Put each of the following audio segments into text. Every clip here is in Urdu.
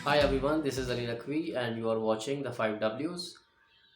Hi everyone, this is Ali Rakvi and you are watching the 5 Ws.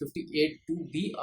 58(2)B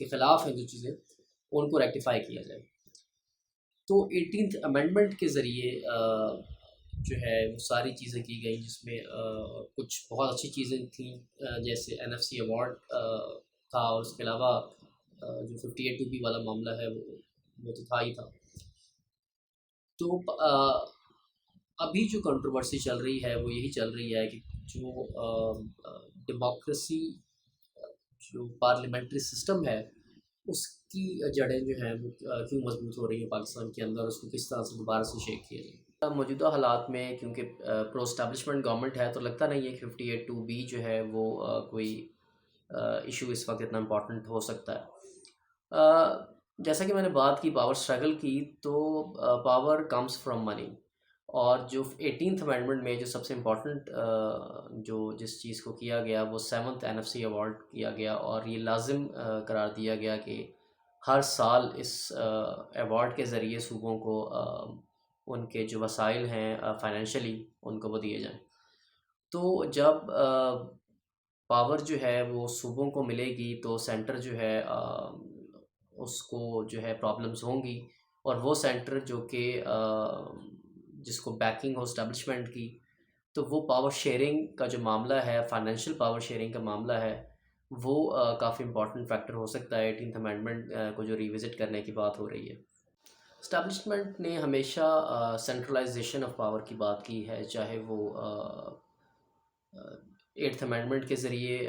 کے خلاف ہیں جو چیزیں، ان کو ریکٹیفائی کیا جائے۔ تو 18th امینڈمنٹ کے ذریعے جو ہے وہ ساری چیزیں کی گئیں، جس میں کچھ بہت اچھی چیزیں تھیں، جیسے NFC ایوارڈ تھا، اور اس کے علاوہ جو 58(2)B والا معاملہ ہے وہ تو تھا ہی تھا۔ تو ابھی جو کنٹروورسی چل رہی ہے وہ یہی چل رہی ہے کہ جو ڈیموکریسی، جو پارلیمنٹری سسٹم ہے، اس کی جڑیں جو ہیں وہ کیوں مضبوط ہو رہی ہیں پاکستان کے اندر، اس کو کس طرح سے دوبارہ سے شیک کیا جائے۔ موجودہ حالات میں کیونکہ پرو اسٹیبلشمنٹ گورنمنٹ ہے، تو لگتا نہیں ہے کہ 58(2)B جو ہے وہ کوئی ایشو اس وقت اتنا امپورٹنٹ ہو سکتا ہے۔ جیسا کہ میں نے بات کی پاور اسٹرگل کی، تو پاور کمز فرام منی، اور جو 18th امینڈمنٹ میں جو سب سے امپورٹنٹ جو جس چیز کو کیا گیا وہ 7th NFC ایوارڈ کیا گیا، اور یہ لازم قرار دیا گیا کہ ہر سال اس ایوارڈ کے ذریعے صوبوں کو ان کے جو وسائل ہیں فائنینشلی ان کو وہ دیے جائیں۔ تو جب پاور جو ہے وہ صوبوں کو ملے گی، تو سینٹر جو ہے اس کو جو ہے پرابلمز ہوں گی، اور وہ سینٹر جو کہ جس کو بیکنگ ہو اسٹیبلشمنٹ کی، تو وہ پاور شیئرنگ کا جو معاملہ ہے، فائنینشیل پاور شیئرنگ کا معاملہ ہے، وہ کافی امپورٹنٹ فیکٹر ہو سکتا ہے 18th امینڈمنٹ کو جو ریوزٹ کرنے کی بات ہو رہی ہے۔ اسٹیبلشمنٹ نے ہمیشہ سینٹرلائزیشن آف پاور کی بات کی ہے، چاہے وہ 8th امینڈمنٹ کے ذریعے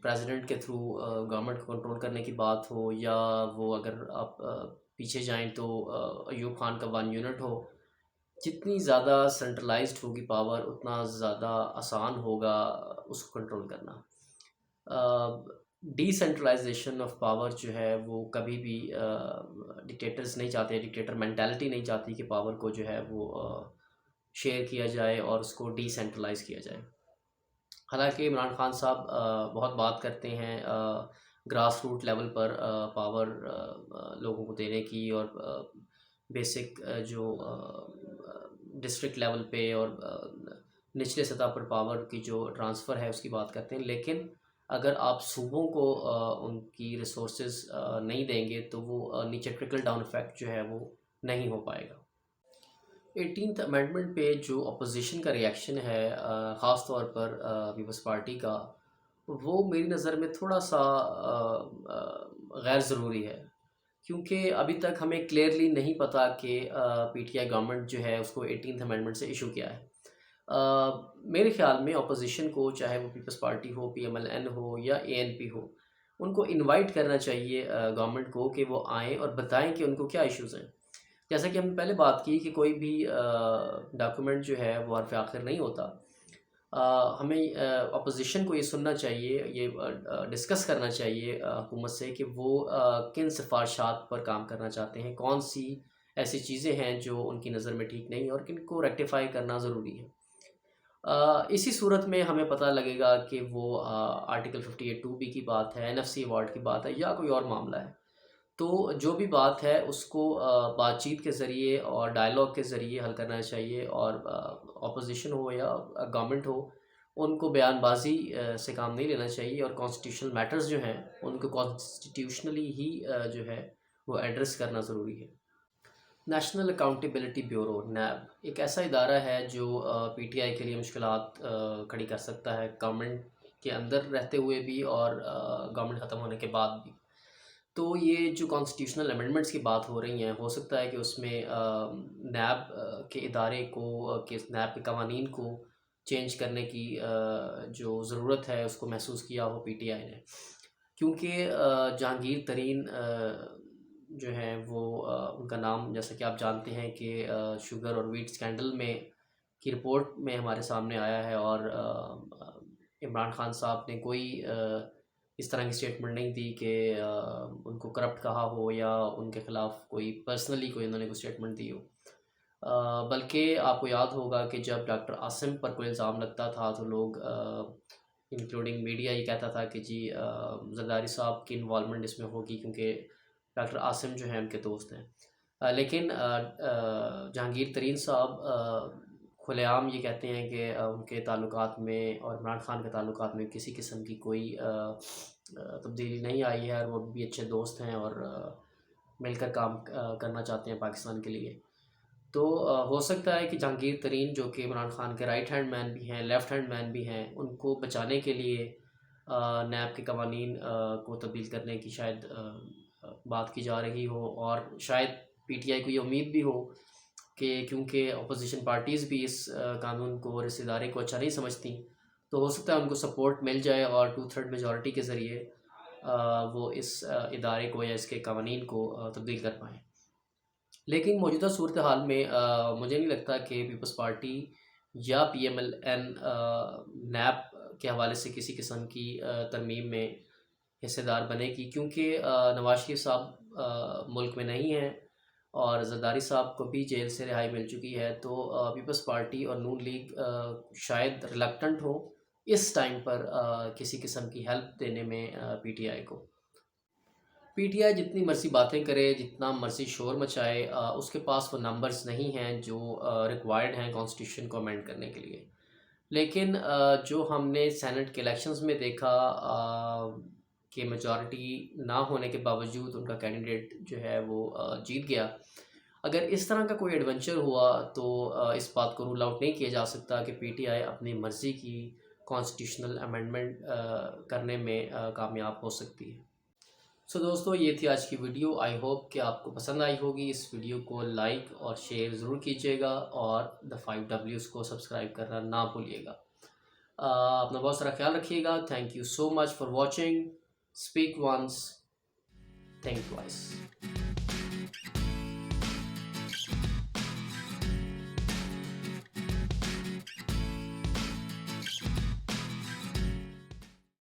پریزیڈنٹ کے تھرو گورنمنٹ کو کنٹرول کرنے کی بات ہو، یا وہ اگر آپ پیچھے جائیں تو ایوب خان کا 1 یونٹ ہو۔ جتنی زیادہ سینٹرلائزڈ ہوگی پاور، اتنا زیادہ آسان ہوگا اس کو کنٹرول کرنا۔ ڈی سینٹرلائزیشن آف پاور جو ہے وہ کبھی بھی ڈکٹیٹرز نہیں چاہتے، ڈکٹیٹر مینٹالٹی نہیں چاہتی کہ پاور کو جو ہے وہ شیئر کیا جائے اور اس کو ڈی سینٹرلائز کیا جائے۔ حالانکہ عمران خان صاحب بہت بات کرتے ہیں گراس روٹ لیول پر پاور لوگوں کو دینے کی، اور بیسک جو ڈسٹرکٹ لیول پہ اور نچلے سطح پر پاور کی جو ٹرانسفر ہے اس کی بات کرتے ہیں، لیکن اگر آپ صوبوں کو ان کی ریسورسز نہیں دیں گے تو وہ نیچے ٹرکل ڈاؤن افیکٹ جو ہے وہ نہیں ہو پائے گا۔ 18th امینڈمنٹ پہ جو اپوزیشن کا ریئیکشن ہے، خاص طور پر پیپلز پارٹی کا، وہ میری نظر میں تھوڑا سا غیر ضروری ہے، کیونکہ ابھی تک ہمیں کلیئرلی نہیں پتہ کہ PTI گورنمنٹ جو ہے اس کو 18th امینڈمنٹ سے ایشو کیا ہے۔ میرے خیال میں اپوزیشن کو، چاہے وہ پیپلز پارٹی ہو، PMLN ہو یا ANP ہو، ان کو انوائٹ کرنا چاہیے گورنمنٹ کو کہ وہ آئیں اور بتائیں کہ ان کو کیا ایشوز ہیں۔ جیسا کہ ہم نے پہلے بات کی کہ کوئی بھی ڈاکومنٹ جو ہے وہ حرف آخر نہیں ہوتا، ہمیں اپوزیشن کو یہ سننا چاہیے، یہ ڈسکس کرنا چاہیے حکومت سے کہ وہ کن سفارشات پر کام کرنا چاہتے ہیں، کون سی ایسی چیزیں ہیں جو ان کی نظر میں ٹھیک نہیں، اور کن کو ریکٹیفائی کرنا ضروری ہے۔ اسی صورت میں ہمیں پتہ لگے گا کہ وہ آرٹیکل 58(2)B کی بات ہے، NFC ایوارڈ کی بات ہے، یا کوئی اور معاملہ ہے۔ تو جو بھی بات ہے اس کو بات چیت کے ذریعے اور ڈائلاگ کے ذریعے حل کرنا چاہیے، اور اپوزیشن ہو یا گورنمنٹ ہو، ان کو بیان بازی سے کام نہیں لینا چاہیے، اور کانسٹیٹیوشنل میٹرز جو ہیں ان کو کانسٹیٹیوشنلی ہی جو ہے وہ ایڈریس کرنا ضروری ہے۔ نیشنل اکاؤنٹیبلٹی بیورو (NAB) ایک ایسا ادارہ ہے جو PTI کے لیے مشکلات کھڑی کر سکتا ہے، گورنمنٹ کے اندر رہتے ہوئے بھی اور گورنمنٹ ختم ہونے کے بعد بھی۔ تو یہ جو کانسٹیٹیوشنل امینڈمنٹس کی بات ہو رہی ہیں، ہو سکتا ہے کہ اس میں NAB کے ادارے کو، کہ NAB کے قوانین کو چینج کرنے کی جو ضرورت ہے اس کو محسوس کیا ہو PTI نے، کیونکہ جہانگیر ترین جو ہیں وہ ان کا نام جیسا کہ آپ جانتے ہیں کہ شوگر اور ویٹ اسکینڈل میں کی رپورٹ میں ہمارے سامنے آیا ہے، اور عمران خان صاحب نے کوئی اس طرح کی اسٹیٹمنٹ نہیں دی کہ ان کو کرپٹ کہا ہو یا ان کے خلاف کوئی پرسنلی کوئی انہوں نے کوئی اسٹیٹمنٹ دی ہو، بلکہ آپ کو یاد ہوگا کہ جب ڈاکٹر عاصم پر کوئی الزام لگتا تھا تو لوگ انکلوڈنگ میڈیا یہ کہتا تھا کہ جی زرداری صاحب کی انوالومنٹ اس میں ہوگی، کیونکہ ڈاکٹر عاصم جو ہیں ان کے دوست ہیں۔ لیکن جہانگیر ترین صاحب کھلے عام یہ کہتے ہیں کہ ان کے تعلقات میں اور عمران خان کے تعلقات میں کسی قسم کی کوئی تبدیلی نہیں آئی ہے، اور وہ بھی اچھے دوست ہیں اور مل کر کام کرنا چاہتے ہیں پاکستان کے لیے. تو ہو سکتا ہے کہ جہانگیر ترین جو کہ عمران خان کے رائٹ ہینڈ مین بھی ہیں، لیفٹ ہینڈ مین بھی ہیں، ان کو بچانے کے لیے نیب کے قوانین کو تبدیل کرنے کی شاید بات کی جا رہی ہو، اور شاید پی ٹی آئی کو یہ امید بھی ہو کہ کیونکہ اپوزیشن پارٹیز بھی اس قانون کو اور اس ادارے کو اچھا نہیں سمجھتی، تو ہو سکتا ہے ان کو سپورٹ مل جائے اور 2/3 میجورٹی کے ذریعے وہ اس ادارے کو یا اس کے قوانین کو تبدیل کر پائیں. لیکن موجودہ صورتحال میں مجھے نہیں لگتا کہ پیپلز پارٹی یا P M L N NAB کے حوالے سے کسی قسم کی ترمیم میں حصے دار بنے گی، کیونکہ نواز شریف صاحب ملک میں نہیں ہیں اور زرداری صاحب کو بھی جیل سے رہائی مل چکی ہے. تو پیپلز پارٹی اور نون لیگ شاید ریلکٹنٹ ہو اس ٹائم پر کسی قسم کی ہیلپ دینے میں پی ٹی آئی کو. پی ٹی آئی جتنی مرضی باتیں کرے، جتنا مرضی شور مچائے، اس کے پاس وہ نمبرز نہیں ہیں جو ریکوائرڈ ہیں کانسٹیٹیوشن کو امینڈ کرنے کے لیے. لیکن جو ہم نے سینٹ کے الیکشنز میں دیکھا کہ میجورٹی نہ ہونے کے باوجود ان کا کینڈیڈیٹ جو ہے وہ جیت گیا. اگر اس طرح کا کوئی ایڈونچر ہوا تو اس بات کو رول آؤٹ نہیں کیا جا سکتا کہ پی ٹی آئی اپنی مرضی کی کانسٹیٹیوشنل امینڈمنٹ کرنے میں کامیاب ہو سکتی ہے. سو دوستو، یہ تھی آج کی ویڈیو. آئی ہوپ کہ آپ کو پسند آئی ہوگی. اس ویڈیو کو لائک اور شیئر ضرور کیجیے گا، اور دا 5Ws کو سبسکرائب کرنا نہ بھولیے گا. اپنا بہت سارا خیال رکھیے گا. Thank you so much for watching. Speak once, think twice.